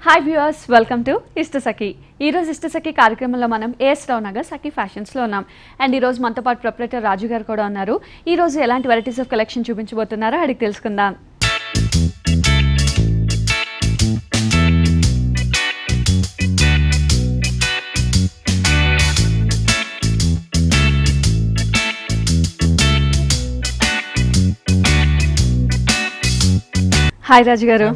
Hi viewers, welcome to Ishtasakhi. ఈరోజు ఇష్టసఖి కార్యక్రమంలో మనం ఏఎస్ రావు నగర్ సఖి ఫ్యాషన్స్లో ఉన్నాం. అండ్ ఈరోజు మనతో పాటు ప్రొపరేటర్ రాజు గారు కూడా ఉన్నారు. ఈరోజు ఎలాంటి వెరైటీస్ ఆఫ్ కలెక్షన్ చూపించబోతున్నారో అడిగి తెలుసుకుందాం. హాయ్ రాజు గారు,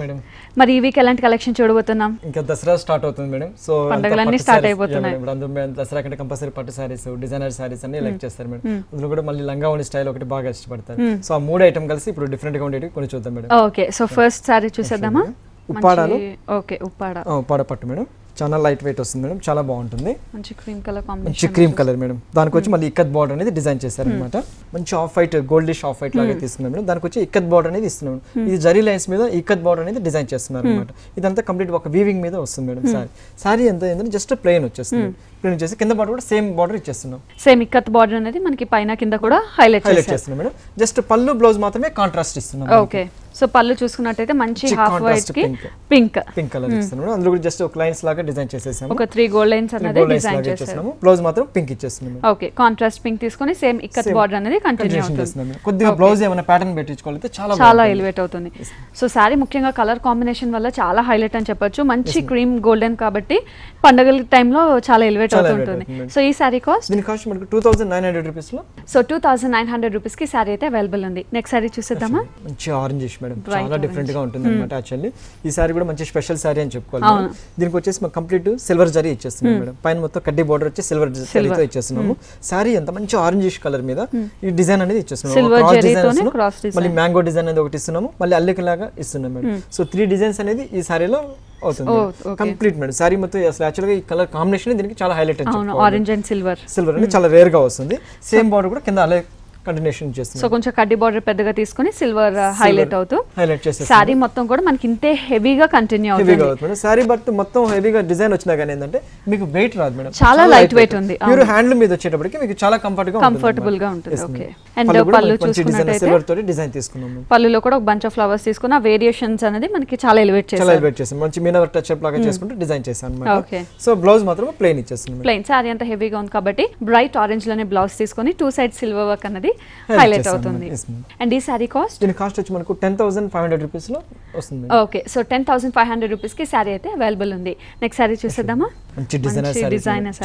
మరి ఈ వీక్ ఎలాంటి కలెక్షన్ చూడబోతున్నాం? ఇంకా దసరా స్టార్ట్ అవుతుంది మేడం. సో పండుగలన్నీ స్టార్ట్ అయిపోతున్నాయి. అందులో దసరా కంటే కంపల్సరీ పట్టు సారీస్, డిజైనర్ సారీస్ అన్ని లైక్ చేస్తారు మేడం. అందులో కూడా మళ్ళీ లంగా ఓని స్టైల్ ఒకటి బాగా ఇష్టపడతారు. సో ఆ మూడు ఐటమ్ కలిసి ఇప్పుడు డిఫరెంట్ గా ఉండేవి కొన్ని చూద్దాం madam. Okay, so first sorry చూసేద్దామా? ఉప్పాడలో. ఓకే, ఉప్పాడ పట్టు మేడం. చాలా లైట్ వెయిట్ వస్తుంది మేడం, చాలా బాగుంటుంది. మంచి క్రీమ్ కలర్ కాంబినేషన్, మంచి క్రీమ్ కలర్ మేడం. దానికి వచ్చి మళ్ళీ ఇక్కత్ బార్డర్ అనేది డిజైన్ చేశారు అనమాట. మంచి off white, goldish off white లాగా తీసుకున్నాం మేడం. దానికి వచ్చి ఇక్కత్ బార్డర్ అనేది ఇస్తున్నాం. ఇది జరీ లైన్స్ మీద ఇక్కత్ బార్డర్ అనేది డిజైన్ చేస్తున్నారు అనమాట. ఇదంతా కంప్లీట్ ఒక వీవింగ్ మీద వస్తుంది మేడం. సారీ ఎంత ఏంటంటే జస్ట్ ప్లెయిన్ వచ్చేస్తుంది. ప్లెయిన్ వచ్చేసి కింద బార్డర్ కూడా సేమ్ బార్డర్ ఇచ్చేస్తున్నాం. సేమ్ ఇక్కత్ బార్డర్ అనేది మనకి పైన కింద కూడా హైలైట్ చేస్తున్నాం మేడం. జస్ట్ పళ్ళు బ్లౌజ్ మాత్రమే కాంట్రాస్ట్ ఇస్తున్నాం. ఓకే, సో పళ్ళు చూసుకున్నట్టయితే మంచి హాఫ్ వైట్ కి పింక్ కలర్ ఇస్తున్నాం. అందులో కూడా జస్ట్ ఒక లైన్స్ లాగా డిజైన్ చేసేసాము. ఒక 3 గోల్డ్ లైన్స్ అనేది డిజైన్ చేసాము. బ్లౌజ్ మాత్రం పింక్ ఇచ్చేస్తున్నాం. ఓకే, కాంట్రాస్ట్ పింక్ తీసుకొని సేమ్ ఇక్కత్ బార్డర్ అనేది కంటిన్యూ అవుతుంది. కొద్దిగా బ్లౌజ్ ఏమైనా ప్యాటర్న్ పెట్టించుకోవాలంటే చాలా ఎలివేట్ అవుతుంది. సో సారీ ముఖ్యంగా కలర్ కాంబినేషన్ వల్ల చాలా హైలైట్ అని చెప్పొచ్చు. మంచి క్రీమ్ గోల్డెన్ కాబట్టి పండుగల టైంలో చాలా ఎలివేట్ అవుతుంటుంది. సో ఈ సారీ కాస్ట్? దీని కాస్ట్ మనకు 2900 రూపీస్ లో. సో 2900 రూపీస్ కి సారీ అయితే అవైలబుల్ ఉంది. నెక్స్ట్ సారీ చూసేద్దామా? మంచి ఆరెంజ్ మేడం, చాలా డిఫరెంట్ గా ఉంటుంది అన్నమాట. యాక్చువల్లీ ఈ సారీ కూడా మంచి స్పెషల్ సారీ అని చెప్పుకోవాలి. దీనికి వచ్చేసి మనకు కంప్లీట్ సిల్వర్ జరీ ఇచ్చేస్తున్నాం మేడం. పైన మొత్తం కడ్డీ బోర్డర్ వచ్చి సిల్వర్ జరీతో ఇచ్చేస్తున్నాము. సారీ ఎంత మంచి ఆరెంజిష్ కలర్ మీద ఈ డిజైన్ అనేది ఇచ్చేస్తున్నాము. మళ్ళీ మ్యాంగో డిజైన్ అనేది ఒకటి ఇస్తున్నాము, మళ్ళీ అల్లిక లాగా ఇస్తున్నాం మేడం. సో 3 డిజైన్స్ అనేది ఈ సారీలో అవుతుంది కంప్లీట్ మేడం. సారీ మొత్తం అసలు యాక్చువల్గా ఈ కలర్ కాంబినేషన్ దీనికి చాలా హైలైట్ అని చెప్పుకోవాలి. ఆరెంజ్ అండ్ సిల్వర్ అనేది చాలా రేర్ గా వస్తుంది. సేమ్ బార్డర్ కూడా కింద అలా కంటిన్యూషన్ చేస్తుంది. సో కొంచెం కడ్డీ బార్డర్ పెద్దగా తీసుకొని సిల్వర్ హైలైట్ చేసి సారీ మొత్తం కూడా మనకి ఇంతే హెవీగా కంటిన్యూ అవుతుంది. సారీ బట్ మొత్తం హెవీగా డిజైన్ వచ్చినా కానీ ఏంటంటే మీకు వెయిట్ రాదు మేడం. చాలా లైట్ వెయిట్ ఉంది. మీరు హ్యాండ్ మీద వచ్చేటప్పటికి మీకు చాలా కంఫర్టబుల్ గా ఉంటుంది. ఓకే, అండ్ పళ్ళు చూసుకున్నట్లయితే సిల్వర్ తోటి డిజైన్ తీసుకున్నాము. పళ్ళులో కూడా ఒక బంచ్ ఆఫ్ ఫ్లవర్స్ తీసుకున్న వేరియేషన్స్ అనేది మనకి చాలా ఎలివేట్ చేసాం. మంచి మీనా టచ్ అప్ లాగా చేసుకుంటూ డిజైన్ చేసాం అన్నమాట. ఓకే, సో బ్లౌజ్ మాత్రం ప్లెయిన్ ఇచ్చేస్తున్నాం. ప్లెయిన్ సారీ అంతా హెవీగా ఉంది కాబట్టి బ్రైట్ ఆరెంజ్ లోనే బ్లౌజ్ తీసుకొని 2 సైడ్ సిల్వర్ వర్క్ అనేది హైలైట్ అవుతుంది. అండ్ ఈ సారీ కాస్ట్? దీని కాస్ట్ వచ్చి మనకు 10500 రూపీస్ లో వస్తుంది. ఓకే, సో 10500 రూపీస్ కి సారీ అయితే అవైలబుల్ ఉంది. నెక్స్ట్ సారీ చూసేద్దామా? మంచి డిజైనర్ సారీ,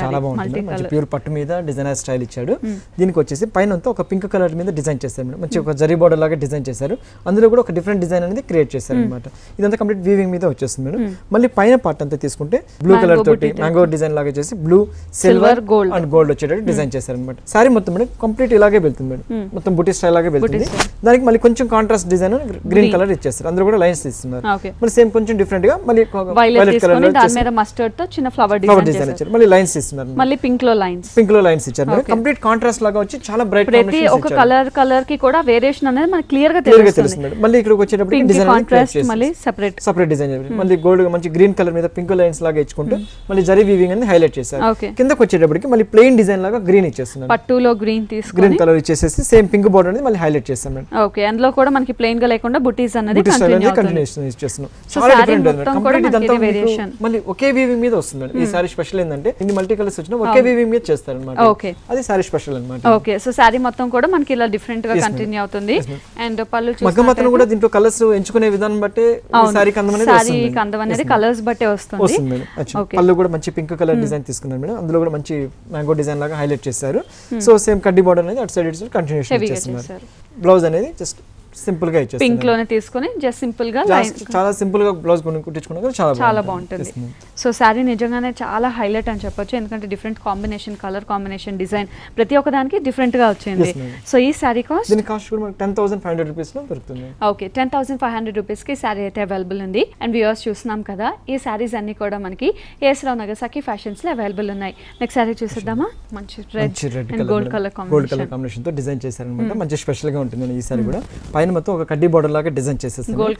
చాలా బాగుంటుంది. మంచి ప్యూర్ పట్టు మీద డిజైనర్ స్టైల్ ఇచ్చాడు. దీనికి వచ్చేసి పైన అంతా ఒక పింక్ కలర్ మీద డిజైన్ చేశారు మేడం. మంచి ఒక జరీ బోర్డర్ లాగా డిజైన్ చేశారు. అందులో కూడా ఒక డిఫరెంట్ డిజైన్ అనేది క్రియేట్ చేశారు అనమాట. ఇదంతా కంప్లీట్ వీవింగ్ మీద వచ్చేస్తుంది మేడం. మళ్ళీ పైన పార్ట్ అంతా తీసుకుంటే బ్లూ కలర్ తోటి మ్యాంగో డిజైన్ లాగా చేసి బ్లూ, సిల్వర్, అండ్ గోల్డ్ వచ్చేటట్టు డిజైన్ చేశారు అనమాట. సారీ మొత్తం మేడం కంప్లీట్ ఇలాగే వెళ్తుంది మేడం. మొత్తం బుటీ స్టైల్ లాగే వెళ్తుంది. దానికి మళ్ళీ కొంచెం కాంట్రాస్ట్ డిజైన్ గ్రీన్ కలర్ ఇచ్చేస్తారు. అందులో కూడా లైన్స్ ఇస్తున్నారు. మళ్ళీ సేమ్ కొంచెం డిఫరెంట్ గా మళ్ళీ వైలెట్ కలర్ దాని మీద మస్టర్డ్ తో చిన్న ఫ్లవర్ డిజైన్ ఇచ్చారు. మళ్ళీ లైన్స్ ఇస్తున్నారు. మళ్ళీ పింక్ లో లైన్స్ ఇచ్చారు. కంప్లీట్ కాంట్రాస్ట్ లాగా వచ్చి చాలా బ్రైట్ కాంబినేషన్ ఇచ్చారు. ఒక కలర్ కి కూడా వేరియేషన్ అనేది మనకి క్లియర్ గా తెలుస్తుంది. మళ్ళీ ఇక్కడికి వచ్చేటప్పుడు డిజైన్ కాంట్రాస్ట్ మళ్ళీ సెపరేట్ డిజైన్ మళ్ళీ గోల్డ్ మంచి గ్రీన్ కలర్ మీద పింక్ లైన్స్ లాగా ఇచ్చుకుంటూ మళ్ళీ జరీ వీవింగ్ అనేది హైలైట్ చేశారు. కిందకి వచ్చేటప్పటికి మళ్ళీ ప్లెయిన్ డిజైన్ లాగా గ్రీన్ ఇచ్చేస్తున్నారు. పట్టులో గ్రీన్ కలర్ ఇచ్చేసి సేమ్ పింక్ బోర్డర్ అనేది మళ్ళీ హైలైట్ చేస్తాం. ఓకే, అందులో కూడా మనకి ప్లెయిన్ గా లేకుండా బుటీస్ అనేది కంటిన్యూషన్ ఇచ్చేస్తున్నాం. చాలా డిఫరెంట్ కంప్లీట్ ఇదంతా వేరియేషన్ మళ్ళీ ఒకే వీవింగ్ మీద వస్తుంది. ఈ సారీ స్పెషల్ ఏంటంటే ఇన్ని మల్టీ కలర్స్ వచ్చినా ఒకే వీవింగ్ మీద చేస్తారు అన్నమాట. ఓకే, అది సారీ స్పెషల్ అన్నమాట. ఓకే, సో సారీ మొత్తం కూడా మనకి ఇలా డిఫరెంట్ గా కంటిన్యూ అవుతుంది. అండ్ పళ్ళు మగ్గం మొత్తం కూడా దీంట్లో కలర్స్ ఎంచుకునే విధానం బట్టి సారీ కందం అనేది కలర్స్ బట్టే వస్తుంది మేడం. పళ్ళు కూడా మంచి పింక్ కలర్ డిజైన్ తీసుకున్నారు మేడం. అందులో కూడా మంచి మ్యాంగో డిజైన్ లాగా హైలైట్ చేశారు. సో సేమ్ కడ్డీ బోర్డర్ అనేది అటు సైడ్ కంటిన్యూషన్ చేస్తున్నారు. బ్లౌజ్ అనేది జస్ట్ సింపుల్ గా ఇచ్చేస్తారు. పింక్ లోనే తీసుకొని జస్ట్ సింపుల్ గా చాలా సింపుల్ గా బ్లౌజ్ కుట్టించుకున్నా చాలా బాగుంటుంది. సో సారీ నిజంగానే చాలా హైలైట్ అని చెప్పొచ్చు. ఎందుకంటే different combination, colour combination, design ప్రతి ఒక్క దానికి డిఫరెంట్ గా వచ్చింది. సో ఈ సారీ కాస్ట్? దీని కాస్ట్ కూడా మనకు 10500 రూపీస్ లో దొరుకుతుంది. ఓకే, 10500 రూపీస్ కి సారీ అయితే అవైలబుల్ ఉంది. అండ్ వ్యూవర్స్ చూస్తున్నాం కదా, ఈ సారీస్ అన్ని కూడా మనకి ఏఎస్ రావు నగర్ సఖి ఫ్యాషన్స్ లో అవైలబుల్ ఉన్నాయి. నెక్స్ట్ సారీ చూసేద్దామా? మంచి red and gold colour combination తో డిజైన్ చేశారన్నమాట. మంచి స్పెషల్ గా ఉంటుంది ఈ సారీ కూడా. పైన మొత్తం ఒక కడ్డీ బార్డర్ లాగా డిజైన్ చేసేసారు, గోల్డ్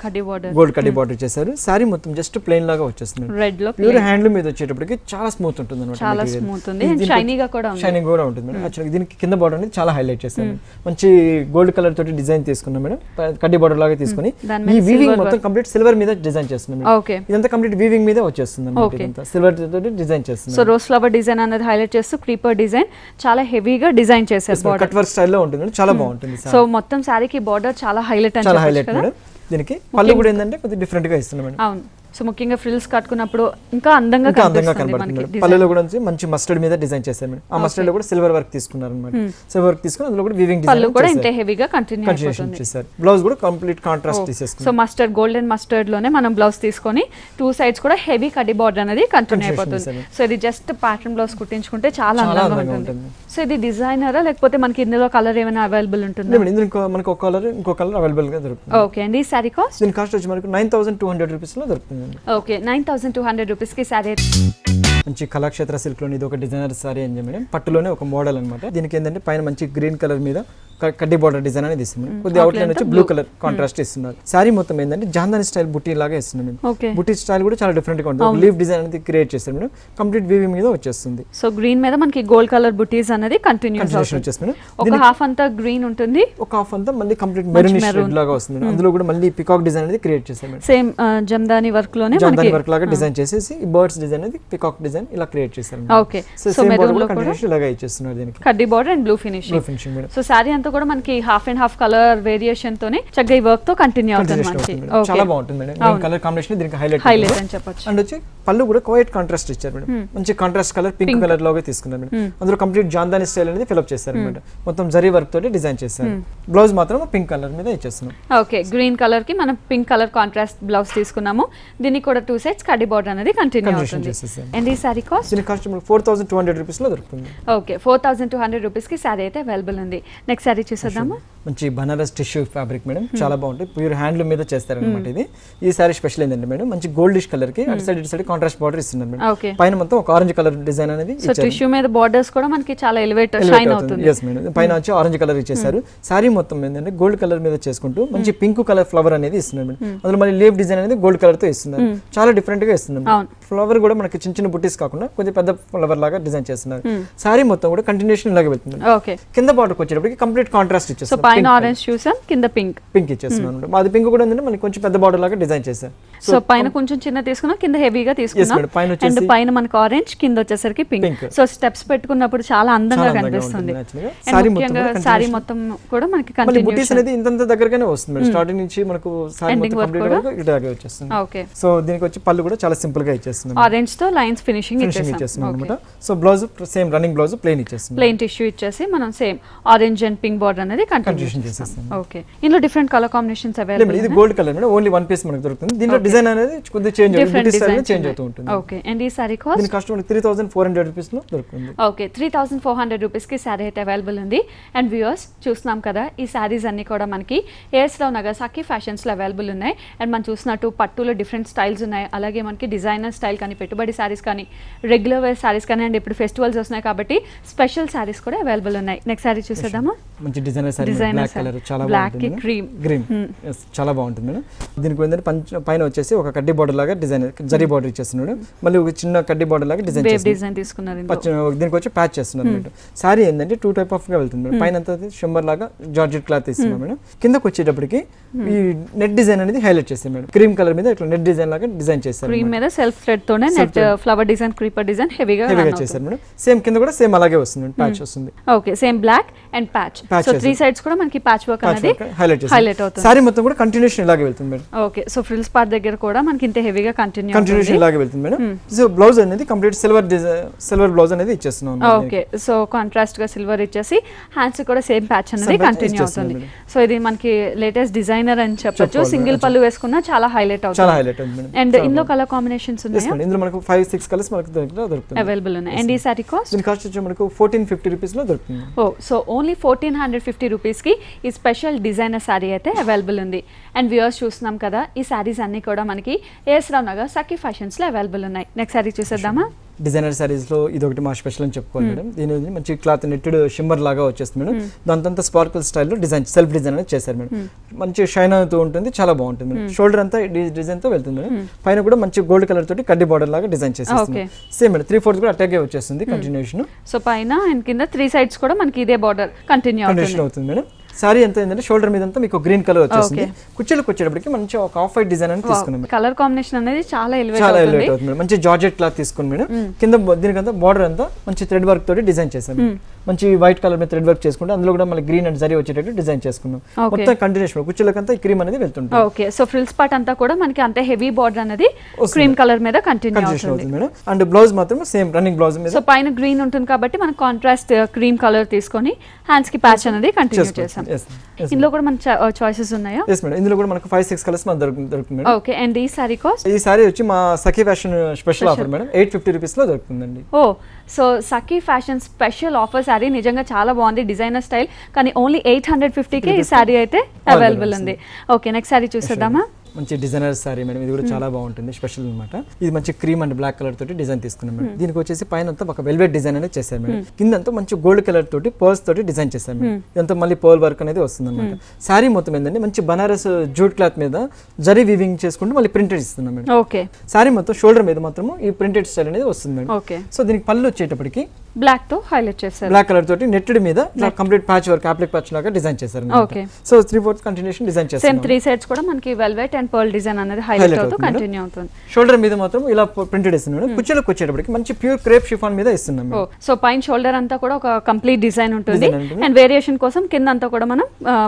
కడ్డీ బార్డర్ చేశారు. సారీ మొత్తం జస్ట్ ప్లెయిన్ లాగా వచ్చేస్తుంది, రెడ్ లో ప్యూర్ హ్యాండ్లూమ్ మీద వచ్చేటప్పటికి చాలా స్మూత్ ఉంటుంది అన్నమాట, చాలా స్మూత్ ఉంది, షైనీగా కూడా ఉంది, షైనింగ్ కూడా ఉంటుంది మేడం. యాక్చువల్లీ దీనికి కింద బార్డర్ అనేది చాలా హైలైట్ చేశారు, మంచి గోల్డ్ కలర్ తోటి డిజైన్ తీసుకున్నాం మేడం, కడ్డీ బార్డర్ లాగా తీసుకొని ఈ వీవింగ్ మొత్తం కంప్లీట్ సిల్వర్ మీద డిజైన్ చేస్తున్నాం మేడం. ఇదంతా కంప్లీట్ వీవింగ్ మీద వచ్చేస్తుంది అన్నమాట, ఇదంతా సిల్వర్ తోటి డిజైన్ చేస్తున్నాం. సో రోజ్ ఫ్లవర్ డిజైన్ అనేది హైలైట్ చేస్తూ క్రీపర్ డిజైన్ చాలా హెవీగా డిజైన్ చేశారు, కట్ వర్క్ స్టైల్లో ఉంటుంది, చాలా బాగుంటుంది. సో మొత్తం సారీకి బార్డర్ చాలా హైలైట్ అని చెప్పొచ్చు. దీనికి పళ్ళు కూడా ఏంటంటే కొద్దిగా డిఫరెంట్ గా ఇస్తున్నాం మేడం. అవును, సో ముఖ్యంగా ఫ్రిల్స్ కట్టుకున్నప్పుడు ఇంకా అందంగా కనబడుతుంది. పళ్ళలో కూడా మంచి మస్టర్డ్ మీద డిజైన్ చేశారు మేడం, ఆ మస్టర్డ్ లో కూడా సిల్వర్ వర్క్ తీసుకున్నారు అన్నమాట, సిల్వర్ వర్క్ తీసుకొని అందులో కూడా వీవింగ్ డిజైన్ కూడా ఇంత హెవీగా కంటిన్యూ చేశారు. బ్లౌజ్ కూడా కంప్లీట్ కాంట్రాస్ట్ తీసేసుకున్నారు. సో మస్టర్డ్ గోల్డెన్ మస్టర్డ్ లోనే మనం బ్లౌజ్ తీసుకొని టూ సైడ్స్ కూడా హెవీ కడ్డీ బార్డర్ అనేది కంటిన్యూ అయిపోతుంది. సో ఇది జస్ట్ ప్యాటర్న్ బ్లౌజ్ కుట్టించుకుంటే చాలా అందంగా ఉంటుంది. సో ఇది డిజైనరా లేకపోతే మనకి ఇందులో కలర్ ఏమైనా అవైలబుల్ ఉంటుందా? మనకి ఒక కలర్ ఇంకో కలర్ అవైలబుల్ గా దొరుకుతుంది. ఓకే అండి, ఈ సారీ కాస్ట్? దీని కాస్ట్ వచ్చి మనకు 9200 రూపీస్ లో దొరుకుతుంది. ఓకే, 9200 రూపీస్ కి సారీ. మంచి కళాక్షేత్ర సిల్క్ లోని ఇది ఒక డిజైనర్ సారీ అని మేడం, పట్టులోనే ఒక మోడల్ అనమాట. దీనికి ఏంటంటే పైన మంచి గ్రీన్ కలర్ మీద కడ్డీ బార్డర్ డిజైన్ అనేది ఇస్తుంది, కొద్దిగా అవుట్ లైన్ వచ్చి బ్లూ కలర్ కాంట్రాస్ట్ ఇస్తున్నారు. సారీ మొత్తం ఏంటంటే జాందాని స్టైల్ బుట్టి లాగా ఇస్తుంది మేడం, బుట్టి స్టైల్ కూడా చాలా డిఫరెంట్ గా ఉంటుంది, లీఫ్ డిజైన్ అనేది క్రియేట్ చేస్తారు మేడం, కంప్లీట్ వీవింగ్ మీద వచ్చేస్తుంది. సో గ్రీన్ మీద మనకి గోల్డ్ కలర్ బుట్టీస్ అనేది కంటిన్యూస్ వచ్చేస్తుంది. ఒక హాఫ్ అంతా గ్రీన్ ఉంటుంది, ఒక హాఫ్ అంతా మళ్ళీ కంప్లీట్ మెరూనిష్ రెడ్ లాగా వస్తుంది. అందులో కూడా మళ్ళీ పికాక్ డిజైన్ అనేది క్రియేట్ చేస్తారు మేడం, సేమ్ జందాని వర్క్ లోనే జందాని వర్క్ లాగా డిజైన్ చేసేసి ఈ బర్డ్స్ డిజైన్ అనేది పికాక్ డిజైన్ ఇలా క్రియేట్ చేస్తారు. ఓకే, సో మెరూన్ లో కంటిన్యూస్ లాగా ఇచ్చేస్తున్నారు దీనికి కడ్డీ border and blue finishing madam. So sorry అంతా కూడా మనకి half and half colour variation తోనే చక్కగా ఈ వర్క్ తో కంటిన్యూ అవుతుంది, చాలా బాగుంటుంది మేడం. కలర్ కాంబినేషన్ దీనికి హైలైట్ అని చెప్పొచ్చు. అండ్ వచ్చి పళ్ళు కూడా క్వైట్ కాంట్రాస్ట్ ఇచ్చారు మేడం, మంచి కాంట్రాస్ట్ కలర్ పింక్ కలర్ లోగా తీసుకున్నారు మేడం. అందులో కంప్లీట్ జాందాని స్టైల్ అనేది ఫిల్అప్ చేశారు మేడం, మొత్తం జరీ వర్క్ తోటి డిజైన్ చేశారు. బ్లౌజ్ మాత్రం పింక్ కలర్ మీద ఇచ్చేస్తున్నాం. ఓకే, గ్రీన్ కలర్ కి మనం పింక్ కలర్ కాంట్రాస్ట్ బ్లౌజ్ తీసుకున్నాము. దీనికి కూడా టూ సైడ్స్ కడ్డీ బార్డర్ అనేది కంటిన్యూ అవుతుంది. అండ్ ఈ సారీ కాస్ట్? దీని కాస్ట్ 4200 రూపీస్ లో దొరుకుతుంది. ఓకే, 4200 రూపీస్ కి సారీ అయితే అవైలబుల్ ఉంది. నెక్స్ట్ సారీ చూసేద్దాము. మంచి బనారస్ టిష్యూ ఫ్యాబ్రిక్ మేడం, చాలా బాగుంటుంది, ప్యూర్ హ్యాండ్లూమ్ మీద చేస్తారు అనమాట. ఇది ఈ సారీ స్పెషల్ ఏంటంటే మేడం మంచి గోల్డిష్ కలర్ కి అటు సైడ్ ఇటు సైడ్ కాంట్రాస్ట్ బార్డర్ ఇస్తున్నారు మేడం. పైన మొత్తం ఒక ఆరెంజ్ కలర్ డిజైన్ అనేది టిష్యూ మీద బార్డర్స్ కూడా మనకి చాలా ఎలివేట్ షైన్ అవుతుంది. yes మేడం, పైన వచ్చి ఆరెంజ్ కలర్ ఇచ్చేసారు. సారీ మొత్తం ఏంటంటే గోల్డ్ కలర్ మీద చేసుకుంటూ మంచి పింక్ కలర్ ఫ్లవర్ అనేది ఇస్తున్నారు మేడం. అందులో మళ్ళీ లీఫ్ డిజైన్ అనేది గోల్డ్ కలర్ తో ఇస్తున్నారు, చాలా డిఫరెంట్ గా ఇస్తున్నారు. ఫ్లవర్ కూడా మనకి చిన్న చిన్న బుట్టీస్ కాకుండా కొద్దిగా పెద్ద ఫ్లవర్ లాగా డిజైన్ చేస్తున్నారు. సారీ మొత్తం కూడా కంటిన్యూషన్ ఇలాగే వెళ్తుంది. కింద బార్డర్ వచ్చేటప్పటికి కంప్లీట్ కాంట్రాస్ట్ ఇచ్చేస్తారు, పైన ఆరెంజ్ చూసాం, కింద పింక్ ఇచ్చేస్తున్నాను. అది పింక్ కూడా ఏంటంటే మనకి కొంచెం పెద్ద బార్డర్ లాగా డిజైన్ చేశారు. సో పైన కొంచెం చిన్న తీసుకున్నాం, కింద హెవీగా తీసుకున్నాం. అండ్ పైన మనకి ఆరెంజ్, కింద వచ్చేసరికి పింక్. సో స్టెప్స్ పెట్టుకున్నప్పుడు చాలా అందంగా కనిపిస్తుంది. సారీ మొత్తం కూడా మనకి బుటీస్ అనేది ఇంత దగ్గరగానే వస్తుంది, స్టార్టింగ్ నుంచి మనకు సారీ మొత్తం కంప్లీట్ వరకు ఇలాగే వచ్చేస్తుంది. ఓకే, సో దీనికి వచ్చి పళ్ళు కూడా చాలా సింపుల్ గా ఇచ్చేస్తున్నాం, ఆరెంజ్ తో లైన్స్ ఫినిషింగ్ ఇచ్చేస్తున్నాం అన్నమాట. So blouse same running blouse plain ఇచ్చేస్తున్నాం, ప్లెయిన్ టిష్యూ ఇచ్చేసి మనం same orange and pink border అనేది కంటిన్యూషన్ చేస్తాం. ఓకే, ఇందులో డిఫరెంట్ కలర్ కాంబినేషన్స్ అవైలబుల్. ఇది gold colour madam, only one piece మనకు దొరుకుతుంది. దీంట్లో డిజైన్ అనేది కొద్దిగా చేంజ్ అవుతూ ఉంటుంది. ఓకే, అండ్ ఈ సారీ కాస్ట్? దీని కాస్ట్ మనకి 3400 రూపీస్ లో దొరుకుతుంది. ఓకే, 3400 రూపీస్ కి సారీ అయితే అవైలబుల్ ఉంది. అండ్ వ్యూయర్స్ చూస్తున్నాం కదా, ఈ సారీస్ అన్ని కూడా మనకి ఏఎస్ రావు నగసాకి ఫ్యాషన్స్ లో అవైలబుల్ ఉన్నాయి. అండ్ మనం చూసినట్టు పట్టులో డిఫరెంట్ స్టైల్స్ ఉన్నాయి, అలాగే మనకి డిజైనర్ స్టైల్ కానీ, పెట్టుబడి సారీస్ కానీ, రెగ్యులర్ వేర్ సారీస్ కానీ, అండ్ ఇప్పుడు ఫెస్టివల్స్ వస్తున్నాయి కాబట్టి స్పెషల్ సారీస్ కూడా అవైలబుల్ ఉన్నాయి. నెక్స్ట్ సారీ చూసేద్దామా? మంచి డిజైనర్ సారీ, బ్లాక్ కలర్, చాలా బాగుంటుంది. గ్రీన్ చాలా బాగుంటుంది మేడం. దీనికి ఏంటంటే పైన వచ్చేసి ఒక కడ్డీ బార్డర్ లాగా డిజైన్ జరీ బార్డర్ ఇచ్చేస్తున్నాడు, మళ్ళీ ఒక చిన్న కడ్డీ బార్డర్ లాగా డిజైన్ తీసుకున్నారు. దీనికి వచ్చి ప్యాచ్ చేస్తున్నారు మేడం. సారీ ఏంటంటే టూ టైప్ ఆఫ్ గా వెళ్తుంది మేడం. పైన అంతా షిమ్మర్ లాగా జార్జెట్ క్లాత్ ఇస్తున్నాం మేడం. కిందకి వచ్చేటప్పటికి ఈ నెట్ డిజైన్ అనేది హైలైట్ చేస్తాం మేడం. క్రీమ్ కలర్ మీద ఇట్లా నెట్ డిజైన్ లాగా డిజైన్ చేస్తారు. క్రీమ్ మీద సెల్ఫ్ థ్రెడ్ తోనే net flower design, creeper design హెవీగా చేస్తారు మేడం. సేమ్ కింద కూడా సేమ్ అలాగే వస్తుంది, ప్యాచ్ వస్తుంది. Okay, same black and patch. So three sides కూడా మనకి ప్యాచ్ వర్క్ అనేది హైలైట్ అవుతుంది. సారీ మొత్తం కూడా కంటిన్యూషన్ ఇలాగే వెళ్తుంది madam. Okay, so frills part దగ్గర కూడా మనకి ఇంత హెవీగా కంటిన్యూషన్ ఇలాగే వెళ్తుంది మేడం. సో బ్లౌజ్ అనేది కంప్లీట్ సిల్వర్ బ్లౌజ్ అనేది ఇచ్చేస్తున్నాం. ఓకే, సో కాంట్రాస్ట్ గా సిల్వర్ ఇచ్చేసి హ్యాండ్స్ కూడా సేమ్ ప్యాచ్ అనేది కంటిన్యూ అవుతుంది. సో ఇది మనకి లేటెస్ట్ డిజైనర్ అని చెప్పొచ్చు. సింగిల్ పళ్ళు వేసుకున్నా చాలా హైలైట్ అవుతుంది. అండ్ ఇందులో కలర్ కాంబినేషన్స్ ఉన్నాయి, ఇందులో మనకు 5-6 కలర్స్ మనకు దొరుకుతుంది, అవైలబుల్ ఉన్నాయి. అండ్ ఈ సారీ కాస్ట్? దీని కాస్ట్ వచ్చి మనకు 1450 రూపీస్ లో దొరుకుతుంది. ఓ, సో ఓన్లీ 1450 రూపీస్ కి ఈ స్పెషల్ డిజైనర్ సారీ అయితే అవైలబుల్ ఉంది. అండ్ వ్యూయర్స్ చూస్తున్నాం కదా, ఈ సారీస్ అన్ని కూడా మనకి ఏఎస్ రావు నగర్ సఖీ ఫ్యాషన్స్ లో అవైలబుల్ ఉన్నాయి. నెక్స్ట్ సారీ చూసేద్దామా? డిజైనర్ సారీస్ లో ఇది ఒకటి మా స్పెషల్ అని చెప్పుకోవాలి మేడం. దీని మంచి క్లాత్ నెట్టెడ్ షిమ్మర్ లాగా వచ్చేస్తుంది మేడం. దాంతో స్పార్కల్ స్టైల్లో డిజైన్ సెల్ఫ్ డిజైన్ అనేది చేశారు మేడం. మంచి షైన్ అవుతూ ఉంటుంది, చాలా బాగుంటుంది మేడం. షోల్డర్ అంతా డిజైన్ తో వెళ్తుంది మేడం. పైన కూడా మంచి గోల్డ్ కలర్ తోటి కడ్డీ బార్డర్ లాగా డిజైన్ చేసేస్తుంది. సేమ్ మేడం 3/4 కూడా అటాగే వచ్చేస్తుంది కంటిన్యూషన్. సో పైన అండ్ కింద 3 sides కూడా మనకి ఇదే బార్డర్ కంటిన్యూ అవుతుంది మేడం. సారీ ఎంత ఏంటంటే షోల్డర్ మీద అంతా మీకు గ్రీన్ కలర్ వచ్చేస్తుంది. కుర్చీలకు వచ్చేటప్పటికి మంచి ఒక ఆఫ్ వైట్ డిజైన్ అని తీసుకున్నాం. కలర్ కాంబినేషన్ అనేది చాలా ఎలివేట్ అవుతుంది. మంచి జార్జెట్ క్లాత్ తీసుకుని మేడం. కింద దీనికంతా బార్డర్ అంతా మంచి థ్రెడ్ వర్క్ తోటి డిజైన్ చేసాం. మంచి వైట్ కలర్ మీద థ్రెడ్ వర్క్ చేసుకుంటే అందులో కూడా మళ్ళీ గ్రీన్ అండ్ జరీ వచ్చేటట్టు డిజైన్ చేసుకున్నాం. మొత్తం కంటిన్యూషన్ కుర్చీలకంతా ఈ క్రీమ్ అనేది వెళ్తుంది. ఓకే, సో ఫ్రిల్స్ పార్ట్ అంతా కూడా మనకి అంత హెవీ బార్డర్ అనేది క్రీమ్ కలర్ మీద కంటిన్యూ అవుతుంది మేడం. అండ్ బ్లౌజ్ మాత్రం సేమ్ రన్నింగ్ బ్లౌజ్ మీద. సో పైన గ్రీన్ ఉంటుంది కాబట్టి మనం కాంట్రాస్ట్ క్రీమ్ కలర్ తీసుకొని హ్యాండ్స్ కి ప్యాచ్ అనేది కంటిన్యూ చేసాం. ఇందులో కూడా మన చాయిసెస్ ఉన్నాయా? yes madam. ఇందులో కూడా మనకు 5-6 కలర్స్ మనకు దొరుకుతుంది మేడం. ఓకే, అండ్ ఈ సారీ కాస్ట్? ఈ సారీ వచ్చి మా Sakhi fashion special offer madam. 850 rupees లో దొరుకుతుందండి. ఓ, సో సఖీ ఫ్యాషన్ స్పెషల్ ఆఫర్ సారీ నిజంగా చాలా బాగుంది, డిజైనర్ స్టైల్. కానీ ఓన్లీ 850కి ఈ సారీ అయితే అవైలబుల్ ఉంది. ఓకే, నెక్స్ట్ సారీ చూసేద్దామా? మంచి డిజైనర్ సారీ మేడం. ఇది కూడా చాలా బాగుంటుంది, స్పెషల్ అనమాట. ఇది మంచి క్రీమ్ అండ్ బ్లాక్ కలర్ తోటి డిజైన్ తీసుకున్నాం మేడం. దీనికి వచ్చేసి పైన అంతా ఒక వెల్వెట్ డిజైన్ అనేది చేశారు మేడం. కిందంతా మంచి గోల్డ్ కలర్ తోటి పర్ల్స్ తోటి డిజైన్ చేశారు మేడం. ఇదంతా మళ్ళీ పర్ల్ వర్క్ అనేది వస్తుంది అనమాట. సారీ మొత్తం ఏంటంటే మంచి బనారస్ జూట్ క్లాత్ మీద జరీ వీవింగ్ చేసుకుంటూ మళ్ళీ ప్రింటెడ్ ఇస్తున్నాం మేడం. ఓకే, సారీ మొత్తం షోల్డర్ మీద మాత్రం ఈ ప్రింటెడ్ స్టైల్ అనేది వస్తుంది మేడం. ఓకే, సో దీనికి పళ్ళు వచ్చేటప్పటికి బ్లాక్ తో హైలైట్ చేశారు. బ్లాక్ కలర్ తోటి నెట్టెడ్ మీద కంప్లీట్ ప్యాచ్ వర్క్ అప్లిక్ ప్యాచ్ లాగా డిజైన్ చేశారు. ఓకే, సో 3/4 కంటిన్యూషన్ డిజైన్ చేశారు. సేమ్ 3 sides కూడా మనకి వెల్వెట్ అండ్ పర్ల్ డిజైన్ అనేది హైలైట్ అవుతూ కంటిన్యూ అవుతుంది. షోల్డర్ మీద మాత్రం ఇలా ప్రింటెడ్ ఇస్తున్నాం. కుర్చీలకు వచ్చేటప్పటికి మంచి ప్యూర్ క్రేప్ షిఫాన్ మీద ఇస్తున్నాం. సో పైన షోల్డర్ అంతా కూడా ఒక కంప్లీట్ డిజైన్ ఉంటుంది అండ్ వేరియేషన్ కోసం కింద అంతా కూడా మనం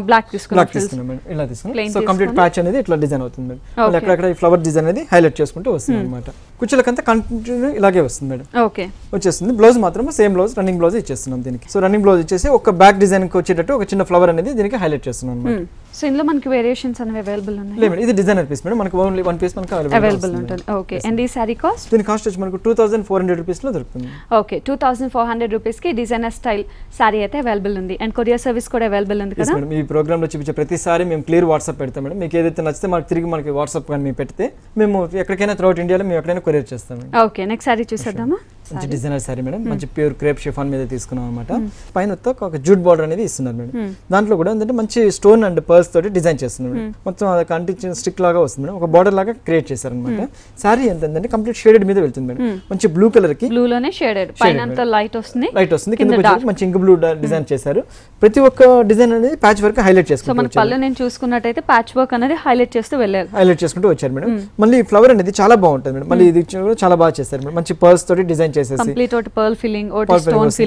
బ్లాక్ తీసుకున్నాం. ఇలా తీసుకున్నాం. సో కంప్లీట్ ప్యాచ్ అనేది ఇట్లా డిజైన్ అవుతుంది మేడం. అక్కడ ఈ ఫ్లవర్ డిజైన్ అనేది హైలైట్ చేసుకుంటూ వస్తుంది అనమాట. కుర్చీలకంతా కంటిన్యూ ఇలాగే వస్తుంది మేడం. ఓకే, వచ్చేస్తుంది. బ్లౌజ్ మాత్రం సేమ్ బ్లౌజ్ రన్నింగ్ బ్లౌజ్ ఇచ్చేస్తున్నాం దీనికి. సో రన్నింగ్ బ్లౌజ్ ఇచ్చేసి ఒక బ్యాక్ డిజైన్ కి వచ్చేటట్టు ఒక చిన్న ఫ్లవర్ అనేది దీనికి హైలైట్ చేస్తున్నాం అన్నమాట. సో ఇందులో మనకి వేరియేషన్స్ అనేవి అవైలబుల్ ఉన్నాయి. లేదు, ఇది డిజైనర్ పీస్ మేడం. మనకు ఓన్లీ 1 పీస్ మనకు అవైలబుల్ ఉంటుంది. ఓకే, అండ్ ఈ సారీ కాస్ట్? దీని కాస్ట్ వచ్చి మనకు 2400 రూపీస్ లో దొరుకుతుంది. ఓకే, 2400 రూపీస్ కి డిజైనర్ స్టైల్ సారీ అయితే అవైలబుల్ ఉంది అండ్ కొరియర్ సర్వీస్ కూడా అవైలబుల్ ఉంది కదా మేడం. ఈ ప్రోగ్రామ్ లో చూపించే ప్రతిసారి మేము క్లియర్ వాట్సాప్ పెడతాం మేడం. మీకు ఏదైతే నచ్చితే మనకి తిరిగి మనకి వాట్సాప్ కానీ మేము పెడితే మేము ఎక్కడికైనా త్రూఅవుట్ ఇండియాలో మేము ఎక్కడైనా కొరియర్ చేస్తాం. ఓకే, నెక్స్ట్ సారీ చూసేద్దామా? మంచి డిజైనర్ సారీ మేడం. మంచి ప్యూర్ క్రేప్ షిఫాన్ మీద తీసుకున్నాం అనమాట. పైన ఒక జూట్ బార్డర్ అనేది ఇస్తున్నారు మేడం. దాంట్లో కూడా ఏంటంటే మంచి స్టోన్ అండ్ పర్ల్స్ తోటి డిజైన్ చేస్తున్నారు. మొత్తం అది కంటిన్యూ స్టిక్ లాగా వస్తుంది మేడం. ఒక బార్డర్ లాగా క్రియేట్ చేశారు అనమాట. సారీ ఏంటంటే కంప్లీట్ షేడెడ్ మీద వెళ్తుంది మేడం. మంచి బ్లూ కలర్ కి బ్లూ లోనే షేడెడ్, పైన అంతా లైట్ వస్తుంది. కింద మంచి ఇంక్ బ్లూ డిజైన్ చేశారు. ప్రతి ఒక్క డిజైన్ అనేది ప్యాచ్ వర్క్ హైలైట్ చేసుకుంటూ. సో మన పళ్ళు నేను చూసుకున్నట్టయితే ప్యాచ్ వర్క్ అనేది హైలైట్ చేసుకుంటూ వచ్చారు మేడం. మళ్ళీ ఫ్లవర్ అనేది చాలా బాగుంటుంది మేడం. మళ్ళీ ఇది కూడా చాలా బాగా చేశారు మేడం. మంచి పర్ల్స్ తోటి డిజైన్ చేసేసి complete pearl filling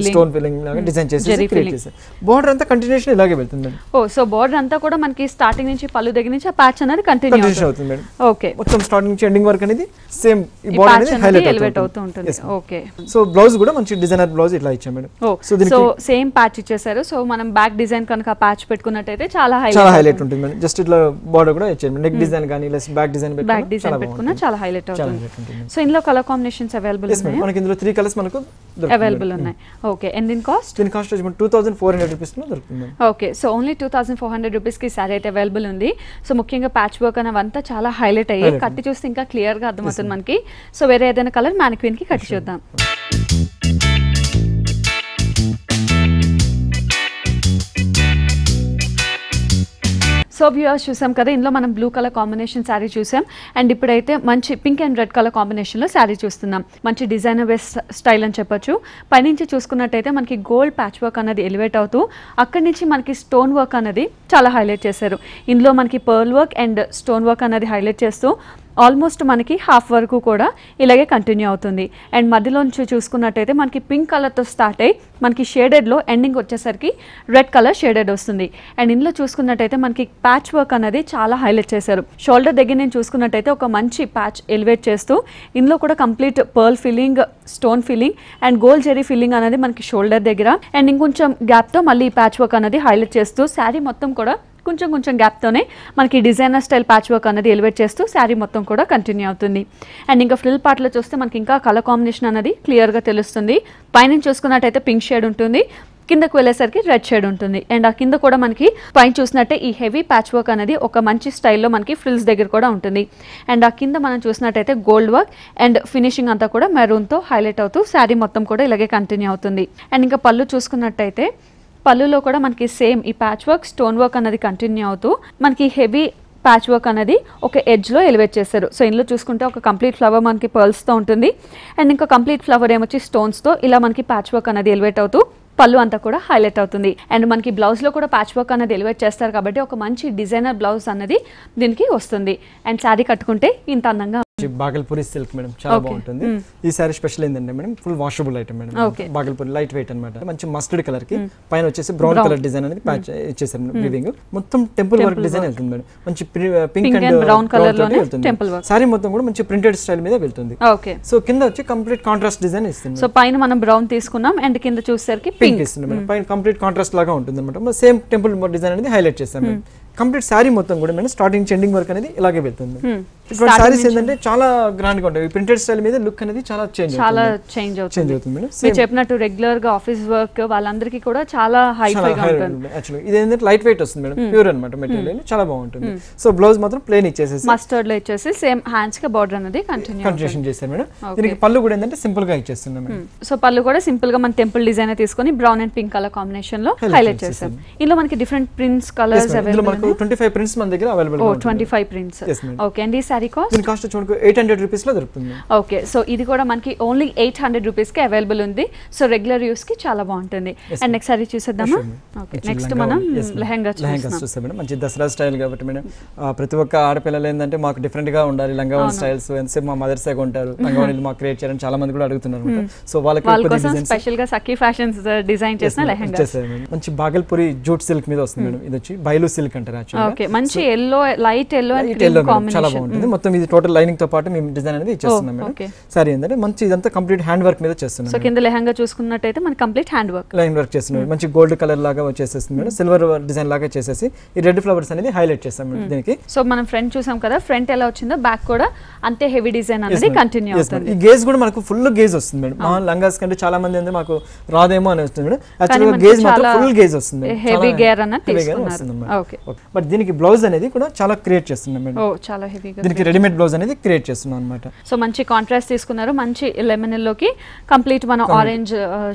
stone filling లాగా డిజైన్ చేసి క్రియేట్ చేశారు. బార్డర్ అంతా కంటిన్యూషన్ ఇలాగే వెళ్తుంది మేడం. ఓ, సో బార్డర్ అంతా కూడా మనకి స్టార్టింగ్ నుంచి పళ్ళు దగ్గర నుంచి ఆ ప్యాచ్ అనేది కంటిన్యూ అవుతుంది మేడం. ఓకే, మొత్తం స్టార్టింగ్ నుంచి ఎండింగ్ వరకు అనేది సేమ్ ఈ బార్డర్ అనేది హైలైట్ అవుతూ ఉంటుంది. ఓకే, సో బ్లౌజ్ కూడా మంచి డిజైనర్ బ్లౌజ్ ఇట్లా ఇచ్చాం మేడం. సో సేమ్ ప్యాచ్ ఇచ్చేసారు. సో మనం బ్యాక్ డిజైన్ కనుక ప్యాచ్ పెట్టుకున్నట్టయితే చాలా హైలైట్ ఉంటుంది మేడం. జస్ట్ ఇట్లా బార్డర్ కూడా ఇచ్చారు. నెక్ డిజైన్ కానీ లేదా బ్యాక్ డిజైన్ పెట్టుకున్నా చాలా హైలైట్ అవుతుంది. సో ఇందులో కలర్ కాంబినేషన్స్ అవైలబుల్ ఉన్నాయి. మనకి ఇందులో 3 కలర్స్ మనకు అవైలబుల్ ఉన్నాయి. ఓకే, అండ్ దీని కాస్ట్? దీని కాస్ట్ వచ్చి 2400 రూపీస్ లో దొరుకుతుంది. ఓకే, సో ఓన్లీ 2400 రూపీస్ కి సారీ అయితే అవైలబుల్ ఉంది. సో ముఖ్యంగా ప్యాచ్ వర్క్ అనేవంతా చాలా హైలైట్ అయ్యాయి. కట్టి చూస్తే ఇంకా క్లియర్ గా అర్థమవుతుంది మనకి. సో వేరే ఏదైనా కలర్ మ్యానిక్విన్ కి కట్టి చూద్దాం. సో వ్యూవర్స్ చూసాం కదా, ఇందులో మనం బ్లూ కలర్ కాంబినేషన్ శారీ చూసాం అండ్ ఇప్పుడైతే మంచి పింక్ అండ్ రెడ్ కలర్ కాంబినేషన్లో శారీ చూస్తున్నాం. మంచి డిజైనర్ వేస్ స్టైల్ అని చెప్పొచ్చు. పైనుంచి చూసుకున్నట్టయితే మనకి గోల్డ్ ప్యాచ్ వర్క్ అనేది ఎలివేట్ అవుతూ అక్కడి నుంచి మనకి స్టోన్ వర్క్ అనేది చాలా హైలైట్ చేశారు. ఇందులో మనకి pearl work and stone work అనేది హైలైట్ చేస్తూ ఆల్మోస్ట్ మనకి హాఫ్ వరకు కూడా ఇలాగే కంటిన్యూ అవుతుంది. అండ్ మధ్యలో నుంచి చూసుకున్నట్టయితే మనకి పింక్ కలర్తో స్టార్ట్ అయ్యి మనకి షేడెడ్లో ఎండింగ్ వచ్చేసరికి రెడ్ కలర్ షేడెడ్ వస్తుంది. అండ్ ఇందులో చూసుకున్నట్టయితే మనకి ప్యాచ్ వర్క్ అనేది చాలా హైలైట్ చేశారు. షోల్డర్ దగ్గర నేను చూసుకున్నట్టయితే ఒక మంచి ప్యాచ్ ఎలివేట్ చేస్తూ ఇందులో కూడా complete pearl filling, stone filling and gold zari filling అనేది మనకి షోల్డర్ దగ్గర అండ్ ఇంకొంచెం గ్యాప్తో మళ్ళీ ఈ ప్యాచ్ వర్క్ అనేది హైలైట్ చేస్తూ శారీ మొత్తం కూడా కొంచెం గ్యాప్తోనే మనకి డిజైనర్ స్టైల్ ప్యాచ్ వర్క్ అనేది ఎలివేట్ చేస్తూ శారీ మొత్తం కూడా కంటిన్యూ అవుతుంది. అండ్ ఇంకా ఫ్రిల్ పార్ట్లో చూస్తే మనకి ఇంకా కలర్ కాంబినేషన్ అనేది క్లియర్గా తెలుస్తుంది. పైన చూసుకున్నట్టయితే పింక్ షేడ్ ఉంటుంది, కిందకు వెళ్ళేసరికి రెడ్ షేడ్ ఉంటుంది. అండ్ ఆ కింద కూడా మనకి పైన చూసినట్టే ఈ హెవీ ప్యాచ్ వర్క్ అనేది ఒక మంచి స్టైల్లో మనకి ఫ్రిల్స్ దగ్గర కూడా ఉంటుంది. అండ్ ఆ కింద మనం చూసినట్టయితే గోల్డ్ వర్క్ అండ్ ఫినిషింగ్ అంతా కూడా మెరూన్తో హైలైట్ అవుతూ శారీ మొత్తం కూడా ఇలాగే కంటిన్యూ అవుతుంది. అండ్ ఇంకా పళ్ళు చూసుకున్నట్టయితే పళ్ళులో కూడా మనకి సేమ్ ఈ ప్యాచ్ వర్క్ స్టోన్ వర్క్ అనేది కంటిన్యూ అవుతూ మనకి హెవీ ప్యాచ్ వర్క్ అనేది ఒక ఎడ్జ్లో ఎలివేట్ చేస్తారు. సో ఇందులో చూసుకుంటే ఒక కంప్లీట్ ఫ్లవర్ మనకి పర్ల్స్తో ఉంటుంది. అండ్ ఇంకా కంప్లీట్ ఫ్లవర్ ఏమొచ్చి స్టోన్స్తో ఇలా మనకి ప్యాచ్ వర్క్ అనేది ఎలివేట్ అవుతూ పళ్ళు అంతా కూడా హైలైట్ అవుతుంది. అండ్ మనకి బ్లౌజ్లో కూడా ప్యాచ్ వర్క్ అనేది ఎలివేట్ చేస్తారు కాబట్టి ఒక మంచి డిజైనర్ బ్లౌజ్ అనేది దీనికి వస్తుంది. అండ్ శారీ కట్టుకుంటే ఇంత అందంగా బాగల్పూరి సిల్క్ మేడం చాలా బాగుంటుంది. ఈ సారీ స్పెషల్ ఏంటంటే madam full washable item madam. Bhagalpuri light weight అన్నమాట. మంచి మస్టర్డ్ కలర్ కి పైన వచ్చేసి బ్రౌన్ కలర్ డిజైన్ అనేది ప్యాచ్ ఇచ్చేసారు వీవింగ్. మొత్తం టెంపుల్ వర్క్ డిజైన్ వెళ్తుంది మేడం. మంచి పింక్ అండ్ బ్రౌన్ కలర్ లోనే టెంపుల్ వర్క్. సారీ మొత్తం కూడా మంచి ప్రింటెడ్ స్టైల్ మీద వెళ్తుంది. సో కింద వచ్చి కంప్లీట్ కాంట్రాస్ట్ డిజైన్ ఇస్తుంది. సో పైన మనం బ్రౌన్ తీసుకున్నాం అండ్ కింద చూసేసరికి పింక్ ఇస్తుంది మేడం. పైన కంప్లీట్ కాంట్రాస్ట్ లాగా ఉంటుంది అనమాట. సేమ్ టెంపుల్ డిజైన్ అనేది హైలైట్ చేస్తాం మేడం. కంప్లీట్ శారీ మొత్తం కూడా మేడం స్టార్టింగ్ ఎండింగ్ వర్క్ అనేది ఇలాగే వెళ్తుంది. ఇటువంటి సారీస్ ఏంటంటే చాలా గ్రాండ్ గా ఉంటాయి. ప్రింటెడ్ స్టైల్ మీద లుక్ అనేది చాలా చేంజ్ అవుతుంది మేడం. మీరు చెప్పినట్టు రెగ్యులర్ గా ఆఫీస్ వర్క్ వాళ్ళందరికీ కూడా చాలా హై గా ఉంటుంది. యాక్చువల్లీ ఇది ఏంటంటే లైట్ వెయిట్ వస్తుంది మేడం. ప్యూర్ అన్నమాట మెటీరియల్. చాలా బాగుంటుంది. సో బ్లౌజ్ మాత్రం ప్లెయిన్ ఇచ్చేసేసి మస్టర్డ్ లో ఇచ్చేసి సేమ్ హ్యాండ్స్ కి బోర్డర్ అనేది కంటిన్యూషన్ చేశారు మేడం. దీనికి పళ్ళు కూడా ఏంటంటే సింపుల్ గా ఇచ్చేస్తున్నాం మేడం. సో పళ్ళు కూడా సింపుల్ గా మన టెంపుల్ డిజైన్ తీసుకొని brown and pink colour combination లో హైలైట్ చేసాం. ఇందులో మనకి డిఫరెంట్ ప్రింట్స్ కలర్స్ అవైలబుల్ మనకు 25 ప్రింట్స్ మన దగ్గర అవైలబుల్ గా 25 ప్రింట్స్. ఓకే అండి. ఈ సారీ కాస్ట్ 800 రూపీస్ లో దొరుకుతుంది. ఓకే. సో ఇది కూడా మనకి ఓన్లీ 800 రూపీస్ కి అవైలబుల్ ఉంది. సో రెగ్యులర్ యూస్ కి చాలా బాగుంటుంది. అండ్ నెక్స్ట్ సారీ చూసేద్దామా? ఓకే. నెక్స్ట్ మనం లెహంగా చూస్తాం మేడం. మంచి దసరా స్టైల్ కాబట్టి మేడం ప్రతి ఒక్క ఆడపిల్లలు ఏంటంటే మాకు డిఫరెంట్ గా ఉండాలి లంగావోని స్టైల్స్. ఎంతసేపు మా మదర్స్ గా ఉంటారు లంగావోని మాకు క్రియేట్ చేయాలని చాలా మంది కూడా అడుగుతున్నారు. సో వాళ్ళకి స్పెషల్ గా సఖీ ఫ్యాషన్స్ డిజైన్ చేసిన లెహంగా మంచి బాగల్పూరి జూట్ సిల్క్ మీద వస్తుంది మేడం. ఇది వచ్చి బైలు సిల్క్ అంటారు యాక్చువల్లీ. ఓకే. మంచి yellow light yellow and combination చాలా బాగుంటుంది. మొత్తం ఇది టోటల్ లైనింగ్ తో పాటు మేము డిజైన్ అనేది ఇచ్చేస్తున్నాం మేడం. సారీ ఏంటంటే మంచి ఇదంతా కంప్లీట్ హ్యాండ్ వర్క్ మీద చేస్తున్నాం. సో కింద లెహంగా చూసుకున్నట్టయితే మనకి complete hand work line work చేస్తున్నాం. మంచి గోల్డ్ కలర్ లాగా వచ్చేసేస్తుంది మేడం. సిల్వర్ డిజైన్ లాగా చేసేసి ఈ రెడ్ ఫ్లవర్స్ అనేది హైలైట్ చేస్తాం మేడం దీనికి. సో మనం ఫ్రంట్ చూసాం కదా, ఫ్రంట్ ఎలా వచ్చిందో బ్యాక్ కూడా అంతే హెవీ డిజైన్ అనేది కంటిన్యూ అవుతుంది. ఈ గేజ్ కూడా మనకు ఫుల్ గేజ్ వస్తుంది మేడం. మా లంగాస్ కంటే చాలా మంది అంటే మాకు రాదేమో అని వస్తుంది మేడం. యాక్చువల్గా గేజ్ మాత్రం ఫుల్ గేజ్ వస్తుంది. హెవీ గేర్ అన్న తీసుకున్నారు. ఓకే. బట్ దీనికి బ్లౌజ్ అనేది కూడా చాలా క్రియేట్ చేస్తున్నాం మేడం. ఓ చాలా హెవీగా దీనికి రెడీమేడ్ బ్లౌజ్ అనేది క్రియేట్ చేస్తున్నాం అన్నమాట. సో మంచి కాంట్రాస్ట్ తీసుకున్నారు. మంచి లెమన్ ఎల్లోకి కంప్లీట్ మనం ఆరెంజ్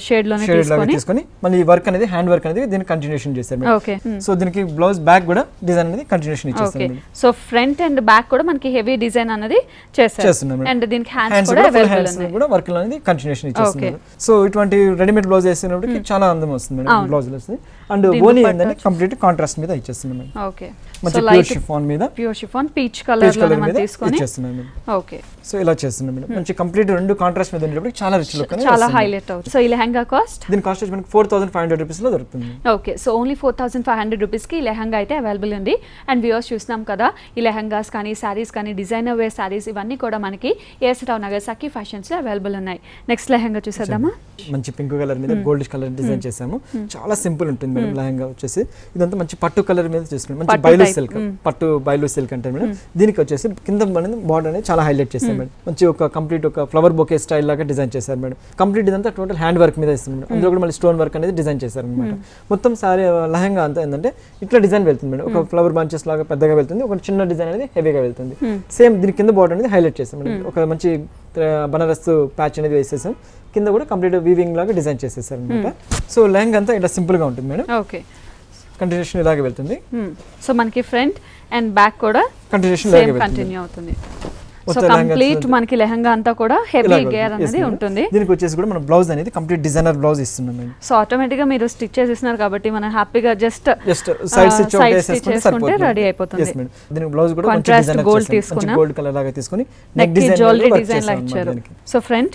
షేడ్ లోనే తీసుకొని మళ్ళీ ఈ వర్క్ అనేది హ్యాండ్ వర్క్ అనేది దీనికి కంటిన్యూషన్ చేశారు మేడం. ఓకే. సో దీనికి బ్లౌజ్ బ్యాక్ కూడా డిజైన్ అనేది కంటిన్యూషన్ ఇచ్చేస్తాం madam. So front and back కూడా మనకి హెవీ డిజైన్ అనేది చేస్తున్నాం మేడం. అండ్ దీనికి హ్యాండ్స్ కూడా అవైలబుల్ ఉన్నాయి. కూడా వర్క్ అనేది కంటిన్యూషన్ ఇచ్చేస్తున్నాం. సో ఇటువంటి రెడీమేడ్ బ్లౌజ్ వేసినప్పటికి చాలా అందం వస్తుంది మేడం బ్లౌజ్ లో. అండ్ ఓనీ ఏంటంటే కంప్లీట్ కాంట్రాస్ట్ మీద ఇచ్చేస్తున్నాం మేడం. ఓకే. మంచి ప్యూర్ షిఫాన్ మీద ప్యూర్ షిఫాన్ పీచ్ కలర్ లో మనం తీసుకొని ఇచ్చేస్తున్నాం మేడం. ఓకే. సో ఇలా చేస్తున్నాం మేడం. మంచి కంప్లీట్ రెండు కాంట్రాస్ట్ మీద ఉండేటప్పుడు చాలా రిచ్ లుక్ అనేది చాలా హైలైట్ అవుతుంది. సో ఈ లెహంగా కాస్ట్ దీని కాస్ట్ మనకి 4500 రూపీస్ లో దొరుకుతుంది. ఓకే. సో ఓన్లీ 4500 రూపీస్ కి ఈ లెహంగా అయితే అవైలబుల్ ఉంది. అండ్ వ్యూవర్స్ చూస్తున్నాం కదా, ఈ లెహంగాస్ కానీ సారీస్ కానీ డిజైనర్ వేర్ సారీస్ ఇవన్నీ కూడా మనకి ఏఎస్ టౌన్ నగర్ సఖీ ఫ్యాషన్స్ లో అవైలబుల్ ఉన్నాయి. నెక్స్ట్ లెహంగా చూసేద్దామా? మంచి పింక్ కలర్ మీద గోల్డ్ కలర్ డిజైన్ చేసాము. చాలా సింపుల్ ఉంటుంది మేడం లెహంగా వచ్చేసి. ఇదంతా మంచి పట్టు కలర్ మీద చేసుకున్నాం. మంచి బైలు సిల్క్, పట్టు బైలు సిల్క్ అంటే మేడం. దీనికి వచ్చేసి కింద బార్డర్ అనేది చాలా హైలైట్ చేస్తాం మేడం. మంచి ఒక కంప్లీట్ ఒక ఫ్లవర్ బొకే స్టైల్ లాగా డిజైన్ చేశారు మేడం. కంప్లీట్ ఇదంతా టోటల్ హ్యాండ్ వర్క్ మీద ఇస్తుంది మేడం. అందులో కూడా మళ్ళీ స్టోన్ వర్క్ అనేది డిజైన్ చేశారు అనమాట. మొత్తం సారీ లెహంగా అంతా ఏంటంటే ఇట్లా డిజైన్ వెళ్తుంది మేడం. ఒక ఫ్లవర్ బంచెస్ లాగా పెద్దగా వెళ్తుంది, ఒక చిన్న డిజైన్ అనేది హెవీగా వెళ్తుంది. సేమ్ దీని కింద బార్డర్ అనేది హైలైట్ చేస్తాం మేడం. ఒక మంచి బనారస్ ప్యాచ్ అనేది వేసేసాం. కింద కూడా కంప్లీట్ వీవింగ్ లాగా డిజైన్ చేసేసారు అనమాట. సో లెహంగా అంతా ఇట్లా సింపుల్ గా ఉంటుంది మేడం. ఓకే. కంటిన్యూషన్ ఇలాగే వెళ్తుంది. సో మనకి ఫ్రంట్ అండ్ బ్యాక్ కూడా కంటిన్యూషన్ కంటిన్యూ అవుతుంది. సో కంప్లీట్ మనకి లెహంగా అంతా కూడా హెవీ గేర్ అనేది ఉంటుంది. దీనికి వచ్చేసి కూడా మన బ్లౌజ్ అనేది కంప్లీట్ డిజైనర్ బ్లౌజ్ ఇస్తున్నాం మేడం. సో ఆటోమేటిక్ గా మీరు స్టిచ్ చేసేస్తున్నారు కాబట్టి మనం హ్యాపీగా జస్ట్ సైడ్ స్టిచ్ చేసుకుంటే రెడీ అయిపోతుంది. yes madam. దీనికి బ్లౌజ్ కూడా కాంట్రాస్ట్ గోల్డ్ తీసుకున్నాం. గోల్డ్ కలర్ లాగా తీసుకొని నెక్ జ్యువెలరీ డిజైన్ లా ఇచ్చారు. సో ఫ్రంట్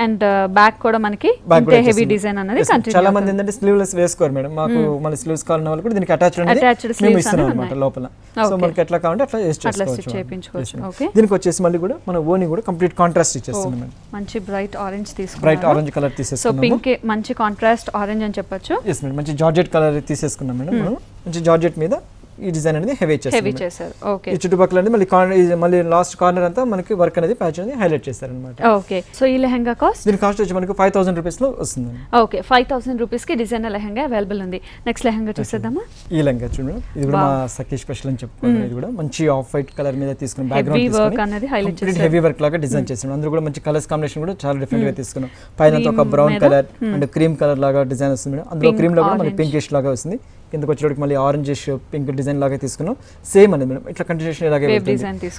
అండ్ బ్యాక్ కూడా మనకి ఇంతే హెవీ డిజైన్ అనేది కంటిన్యూ. చాలా మంది ఏంటంటే స్లీవ్లెస్ వేసుకోరు మేడం. మాకు మళ్ళీ స్లీవ్స్ కావాలన్న వాళ్ళు కూడా దీనికి అటాచ్డ్ అనేది మేము ఇస్తున్నాం అన్నమాట లోపల. సో మనకి ఎట్లా కావాలంటే అట్లా చేసుకోవచ్చు. ఓకే. దీనికి వచ్చేసి మళ్ళీ కూడా మన ఓని కూడా కంప్లీట్ కాంట్రాస్ట్ ఇచ్చేస్తున్నాం మేడం. మంచి బ్రైట్ ఆరెంజ్ తీసుకున్నాం. బ్రైట్ ఆరెంజ్ కలర్ తీసేసుకున్నాము. సో పింక్ మంచి కాంట్రాస్ట్ ఆరెంజ్ అని చెప్పొచ్చు. yes madam. మంచి జార్జెట్ కలర్ తీసేసుకున్నాం మేడం. మనం మంచి జార్జెట్ మీద ఈ డిజైన్ అనేది హెవీ చేశారు. ఓకే, ఈ చుట్టుపక్కల మళ్ళీ లాస్ట్ కార్నర్ అంతా మనకి వర్క్ అనేది ప్యాచ్ అనేది హైలైట్ చేశారు అనమాట. ఓకే, సో ఈ లెహంగా కాస్ట్? దీని కాస్ట్ వచ్చి మనకి 5000 రూపీస్ లో వస్తుంది. ఓకే, 5000 రూపీస్ కి డిజైనర్ లెహంగా అవైలబుల్ ఉంది. నెక్స్ట్ లెహంగా చూసేద్దామా? ఈ లెహంగా చూడండి, ఇది కూడా మా సఖీ స్పెషల్ అని చెప్పుకోవాలి. ఇది కూడా మంచి ఆఫ్ వైట్ కలర్ మీద తీసుకున్న బ్యాక్గ్రౌండ్ వర్క్ అనేది హైలైట్ చేశారు. హెవీ వర్క్ లాగా డిజైన్ చేసాం. అందులో కూడా మంచి కలర్స్ కాంబినేషన్ కూడా చాలా డిఫరెంట్ గా తీసుకున్నాం. పైన ఒక brown colour and cream colour లాగా డిజైన్ వస్తుంది. అందులో క్రీమ్ లో కూడా మనకి పింకిష్ లాగా వస్తుంది. కిందకి వచ్చేటప్పుడు మళ్ళీ ఆరెంజ్ పింక్ డిజైన్ లాగా తీసుకున్నాం. సేమ్ అనేది మేడం, ఇట్లా కంటిన్యూషన్ ఇలాగే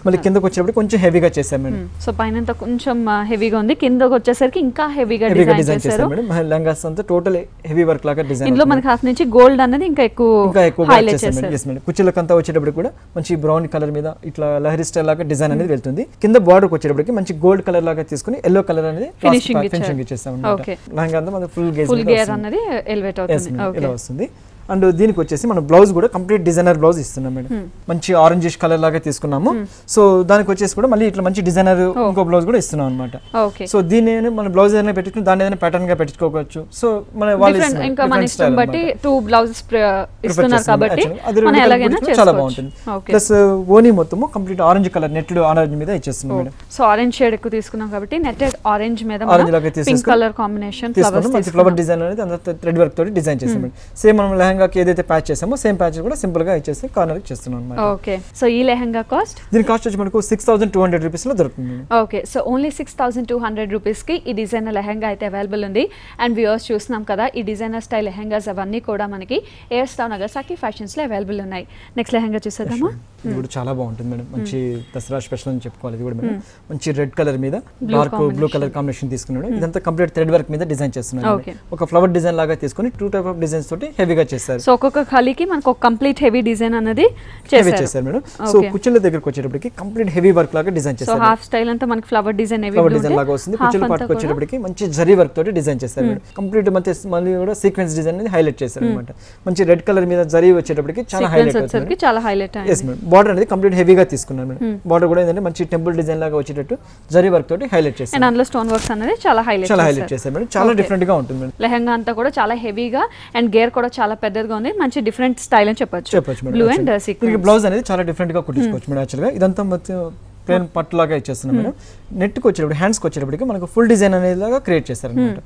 మళ్ళీ కిందకి వచ్చేటప్పుడు కొంచెం హెవీగా చేసాం మేడం. సో పైన కొంచెం హెవీగా ఉంది, కిందకి వచ్చేసరికి ఇంకా హెవీగా డిజైన్ చేశారు మేడం. లెహంగాస్ అంతా టోటల్ హెవీ వర్క్ లాగా డిజైన్. ఇందులో మనకి హాఫ్ నుంచి గోల్డ్ అనేది ఇంకా ఎక్కువ హైలైట్ చేశారు. yes madam. కుచ్చులకంతా వచ్చేటప్పుడు కూడా మంచి బ్రౌన్ కలర్ మీద ఇట్లా లహరి స్టైల్ లాగా డిజైన్ అనేది వెళ్తుంది. కింద బార్డర్ వచ్చేటప్పటికి మంచి గోల్డ్ కలర్ లాగా తీసుకుని ఎల్లో కలర్ అనేది ఫినిషింగ్ ఇచ్చేస్తాం అన్నమాట. లెహంగా అంతా మనకి ఫుల్ గేర్ అనేది ఎలివేట్ అవుతుంది. ఇలా వస్తుంది. అండ్ దీనికి వచ్చేసి మనం బ్లౌజ్ కూడా కంప్లీట్ డిజైనర్ బ్లౌజ్ ఇస్తున్నాం మేడం. మంచి ఆరెంజిష్ కలర్ లాగా తీసుకున్నాము. సో దానికి వచ్చేసి కూడా మళ్ళీ ఇట్లా మంచి డిజైనర్ ఇంకో బ్లౌజ్ కూడా ఇస్తున్నాం అనమాట. సో దీన్ని మన బ్లౌజ్ ఏదైనా పెట్టుకుని దాన్ని ఏదైనా ప్యాటర్న్ గా పెట్టుకోవచ్చు. సో మన చాలా బాగుంటుంది. ప్లస్ ఓనీ మొత్తము complete orange colour netted orange మీద ఇచ్చేస్తున్నాం మేడం. సో ఆరెంజ్ షేడ్ ఎక్కువ తీసుకున్నాం కాబట్టి నెట్టెడ్ ఆరెంజ్ మీద ఆరెంజ్ లాగా pink colour combination flower design అనేది అంతా థ్రెడ్ వర్క్ తోటి డిజైన్ చేసాం మేడం. సేమ్ మనం లెహంగాకి ఏదైతే ప్యాచ్ చేసామో సేమ్ ప్యాచ్ కూడా సింపుల్ గా ఇచ్చేసి కార్నర్ చేస్తున్నాం అన్నమాట. ఓకే, సో ఈ లెహంగా కాస్ట్? దీని కాస్ట్ వచ్చి మనకు 6200 రూపీస్ లో దొరుకుతుంది. ఓకే, సో ఓన్లీ 6200 రూపీస్ కి ఈ డిజైనర్ లెహంగా అయితే అవైలబుల్ ఉంది. అండ్ వ్యూవర్స్ చూస్తున్నాం కదా, ఈ డిజైనర్ స్టైల్ లెహంగాస్ అవన్నీ కూడా మనకి ఎయిర్ స్టౌన్ నగసాకి ఫ్యాషన్స్ లో అవైలబుల్ ఉన్నాయి. నెక్స్ట్ లెహంగా చూసేద్దామా? ఇది కూడా చాలా బాగుంటుంది మేడం. మంచి దసరా స్పెషల్ అని చెప్పుకోవాలి. ఇది కూడా మేడం మంచి రెడ్ కలర్ మీద డార్క్ బ్లూ కలర్ కాంబినేషన్ తీసుకున్నాడు. ఇదంతా కంప్లీట్ థ్రెడ్ వర్క్ మీద డిజైన్ చేస్తున్నాడు. ఒక ఫ్లవర్ డిజైన్ లాగా తీసుకుని 2 టైప్ ఆఫ్ డిజైన్స్ తోటి హెవీగా చేస్తారు. సో ఒక్కొక్క ఖాళీకి మనకు ఒక కంప్లీట్ హెవీ డిజైన్ అనేది చేశారు మేడం. సో కుచ్చుల దగ్గరికి వచ్చేటప్పటికి కంప్లీట్ హెవీ వర్క్ లాగా డిజైన్ చేశారు. సో హాఫ్ స్టైల్ అంతా మనకి ఫ్లవర్ డిజైన్ లాగా వస్తుంది. కుచ్చుల పార్ట్కి వచ్చేటప్పటికి మంచి జరీ వర్క్ తోటి డిజైన్ చేశారు మేడం. కంప్లీట్ మళ్ళీ కూడా సీక్వెన్స్ డిజైన్ అనేది హైలైట్ చేశారు అన్నమాట. మంచి రెడ్ కలర్ మీద జరీ వచ్చేటప్పటికి చాలా హైలైట్ అవుతుంది. చాలా హైలైట్ yes మేడం. బార్డర్ అనేది కంప్లీట్ హెవీగా తీసుకున్నాను మేడం. బార్డర్ కూడా ఏంటంటే మంచి టెంపుల్ డిజైన్ లాగా వచ్చేటట్టు జరీ వర్క్ తోటి హైలైట్ చేశారు. అందులో స్టోన్ వర్క్స్ అనేది చాలా హైలైట్ చేశారు మేడం. చాలా డిఫరెంట్ గా ఉంటుంది మేడం. లెహంగా అంతా కూడా చాలా హెవీగా అండ్ గేర్ కూడా చాలా పెద్దగా ఉంది. మంచి డిఫరెంట్ స్టైల్ అని చెప్పొచ్చు. బ్లూ అండ్ సీక్వెన్స్ బ్లౌజ్ అనేది చాలా డిఫరెంట్ గా కుట్టించుకోవచ్చు మేడం. యాక్చువల్ గా ఇదంతా ప్లేన్ పట్టు లాగా ఇచ్చేస్తున్నాం మేడం. నెట్కి వచ్చేటప్పుడు హ్యాండ్స్కి వచ్చేటప్పటికి మనకు ఫుల్ డిజైన్ అనేది లాగా క్రియేట్ చేస్తారు అనమాట.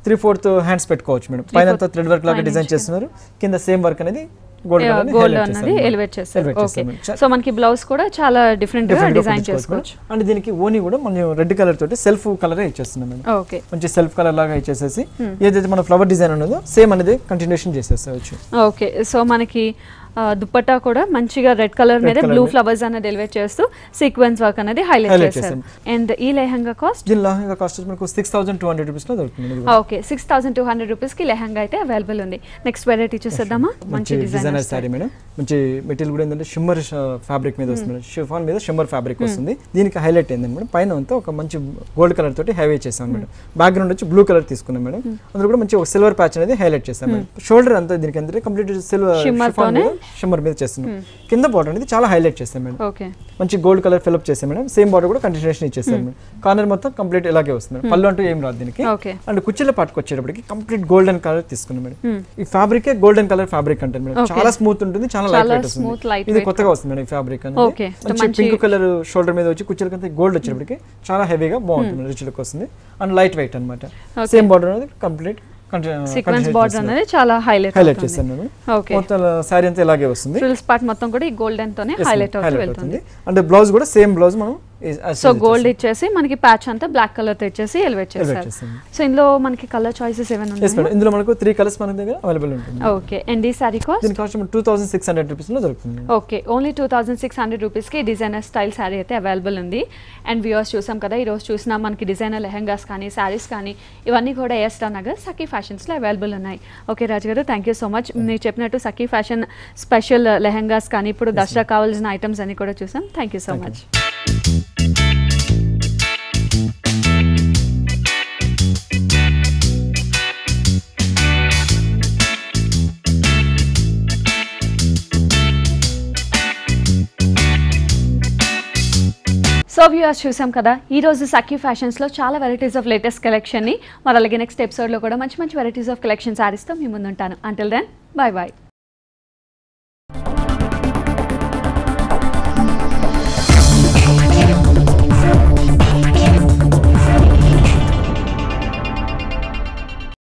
3/4 హ్యాండ్స్ పెట్టుకోవచ్చు మేడం. పైన అంతా థ్రెడ్ వర్క్ లాగా డిజైన్ చేస్తున్నారు. కింద సేమ్ వర్క్ అనేది గోల్డ్ అనేది ఎలివేట్ చేస్తారు. ఓకే, సో మనకి బ్లౌజ్ కూడా చాలా డిఫరెంట్ గా డిజైన్ చేసుకోవచ్చు. అండ్ దీనికి ఓని కూడా మనం రెడ్ కలర్ తోటి సెల్ఫ్ కలర్ ఇచ్చేస్తున్నాం మేడం. ఓకే, మంచి సెల్ఫ్ కలర్ లాగా ఇచ్చేసేసి ఏదైతే మన ఫ్లవర్ డిజైన్ ఉన్నదో సేమ్ అనేది కంటిన్యూషన్ చేసేసుకోవచ్చు. ఓకే, సో మనకి దుపట్టా కూడా మంచిగా రెడ్ కలర్ మీద బ్లూ ఫ్లవర్స్ అనేది ఎలివేట్ చేస్తూ సీక్వెన్స్ వర్క్ అనేది హైలైట్ చేశారు. అండ్ ఈ లెహంగా కాస్ట్? దీని లెహంగా కాస్ట్ మనకు 6200 రూపీస్ లో దొరుకుతుంది. ఓకే, 6200 రూపీస్ కి లెహంగా అయితే అవైలబుల్ ఉంది. నెక్స్ట్ వెరైటీ చూసేద్దామా? మంచి డిజైనర్ సారీ మేడం. మంచి మెటీరియల్ కూడా ఏంటంటే షిమ్మర్ ఫ్యాబ్రిక్ మీద వస్తుంది. షిఫాన్ మీద షిమ్మర్ ఫ్యాబ్రిక్ వస్తుంది. దీనికి హైలైట్ ఏంటంటే మేడం పైన అంతా ఒక మంచి గోల్డ్ కలర్ తోటి హైలైట్ చేసాం మేడం. బ్యాక్గ్రౌండ్ వచ్చి బ్లూ కలర్ తీసుకున్నాం మేడం. అందులో కూడా మంచి ఒక సిల్వర్ ప్యాచ్ అనేది హైలైట్ చేసాం మేడం. షోల్డర్ అంతా దీనికి అంటే కంప్లీట్ సిల్వర్ షిమ్మర్ మీద చేస్తున్నాం. కింద బార్డర్ అనేది చాలా హైలైట్ చేస్తాం మేడం. మంచి గోల్డ్ కలర్ ఫిల్అప్ చేసాం మేడం. సేమ్ బార్డర్ కూడా కంటిన్యూషన్ ఇచ్చేస్తాం మేడం. కార్నర్ మొత్తం కంప్లీట్ ఇలాగే వస్తుంది. పళ్ళు అంటూ ఏం రాదు దీనికి. అండ్ కుచ్చిళ్ళ పాటుకు వచ్చేటప్పటికి కంప్లీట్ గోల్డెన్ కలర్ తీసుకున్నాం మేడం. ఈ ఫ్యాబ్రిక్ గోల్డెన్ కలర్ ఫ్యాబ్రిక్ అంటే మేడం చాలా స్మూత్ ఉంటుంది, చాలా లైట్ వెయిట్ వస్తుంది. ఇది కొత్తగా వస్తుంది మేడం ఈ ఫ్యాబ్రిక్ అనేది. మంచి పింక్ కలర్ షోల్డర్ మీద వచ్చి కుచ్చిళ్ళకి గోల్డ్ వచ్చేటప్పటికి చాలా హెవీగా బాగుంటుంది, రిచ్ లుక్ వస్తుంది. అండ్ లైట్ వెయిట్ అనమాట. సేమ్ బార్డర్ అనేది కంప్లీట్ సీక్వెన్స్ బార్డర్ అనేది చాలా హైలైట్ చేశాను నేను. మొత్తం సారీ అంతా ఇలాగే వస్తుంది. ఫ్రిల్స్ పార్ట్ మొత్తం కూడా ఈ గోల్డెన్ తోనే హైలైట్ అవుతుంది. అంటే బ్లౌజ్ కూడా సేమ్ బ్లౌజ్ మనం సో గోల్డ్ ఇచ్చేసి మనకి ప్యాచ్ అంతా బ్లాక్ కలర్ తో ఇచ్చేసి ఎలివేట్ చేశారు. సో ఇందులో మనకి కలర్ చాయిసెస్ ఏమైనా ఉన్నాయా? ఇందులో మనకు 3 కలర్స్ మన దగ్గర అవైలబుల్ ఉంటుంది. ఓకే, అండ్ ఈ సారీ కాస్ట్? దీని కాస్ట్ 2600 రూపీస్ లో దొరుకుతుంది. ఓకే, ఓన్లీ 2600 రూపీస్ కి డిజైనర్ స్టైల్ సారీ అయితే అవైలబుల్ ఉంది. అండ్ వ్యూవర్స్ చూసాం కదా, ఈ రోజు చూసినా మనకి డిజైనర్ లెహంగాస్ కానీ సారీస్ కానీ ఇవన్నీ కూడా ఎయిర్ స్టౌన్ నగర్ సఖీ ఫ్యాషన్స్ లో అవైలబుల్ ఉన్నాయి. ఓకే రాజు గారు, థ్యాంక్ యూ సో మచ్. మీరు చెప్పినట్టు సఖీ ఫ్యాషన్ స్పెషల్ లెహంగాస్ కానీ ఇప్పుడు దసరా కావాల్సిన ఐటమ్స్ అన్ని కూడా చూసాం. Thank you so much. So viewers చూసాం కదా, ఈ రోజు సఖీ ఫ్యాషన్స్లో చాలా వెరైటీస్ ఆఫ్ లేటెస్ట్ కలెక్షన్ని మరి అలాగే నెక్స్ట్ ఎపిసోడ్లో కూడా మంచి మంచి వెరైటీస్ ఆఫ్ కలెక్షన్ సారీస్తో మీ ముందు ఉంటాను. Until then bye bye.